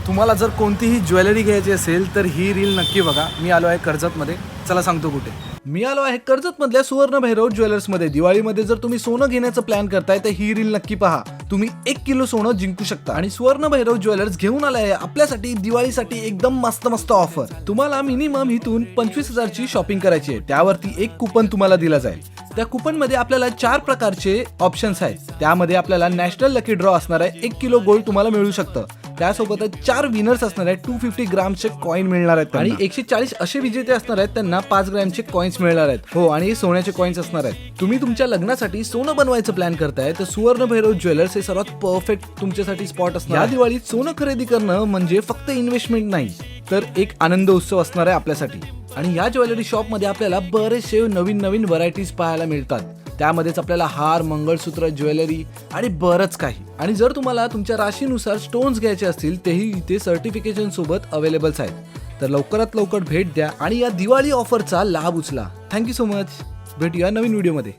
तुम्हाला जर कोणतीही ज्वेलरी घ्यायची असेल तर ही रील नक्की बघा. मी आलो आहे कर्जतमध्ये. चला सांगतो कुठे. मी आलो आहे कर्जतमधल्या सुवर्ण भैरव ज्वेलर्समध्ये. दिवाळीमध्ये जर तुम्ही सोनं घेण्याचं प्लॅन करताय तर ही रील नक्की पहा. तुम्ही 1 किलो सोनं जिंकू शकता. आणि सुवर्ण भैरव ज्वेलर्स घेऊन आलं आहे आपल्यासाठी दिवाळीसाठी एकदम मस्त मस्त ऑफर. तुम्हाला मिनिमम इथून 25,000 ची शॉपिंग करायची आहे. त्यावरती एक कुपन तुम्हाला दिला जाईल. त्या कुपन मध्ये आपल्याला 4 प्रकारचे ऑप्शन्स आहेत. त्यामध्ये आपल्याला नॅशनल लकी ड्रॉ असणार आहे. 1 किलो गोल्ड तुम्हाला मिळू शकतं. त्यासोबतच 4 विनर्स असणार आहेत. 250 ग्रामचे कॉइन मिळणार आहेत आणि 140 असे विजेते असणार आहेत. त्यांना 5 ग्रॅमचे कॉइन्स मिळणार आहेत. हो, आणि सोन्याचे कॉइन्स असणार आहेत. तुम्ही तुमच्या लग्नासाठी सोनं बनवायचं प्लॅन करताय तर सुवर्ण भैरव ज्वेलर्स हे सर्वात परफेक्ट तुमच्यासाठी स्पॉट असणार. या दिवाळीत सोनं खरेदी करणं म्हणजे फक्त इन्व्हेस्टमेंट नाही तर एक आनंद उत्सव असणार आहे आपल्यासाठी. आणि या ज्वेलरी शॉप मध्ये आपल्याला बरेचसे नवीन नवीन व्हरायटीज पाहायला मिळतात. त्यामध्येच आपल्याला हार, मंगळसूत्र, ज्वेलरी आणि बरंच काही. आणि जर तुम्हाला तुमच्या राशीनुसार स्टोन्स घ्यायचे असतील तेही इथे सर्टिफिकेशन सोबत अवेलेबल्स आहेत. तर लवकरात लवकर भेट द्या आणि या दिवाळी ऑफरचा लाभ उचला. Thank you so much. भेटूया नवीन व्हिडिओमध्ये.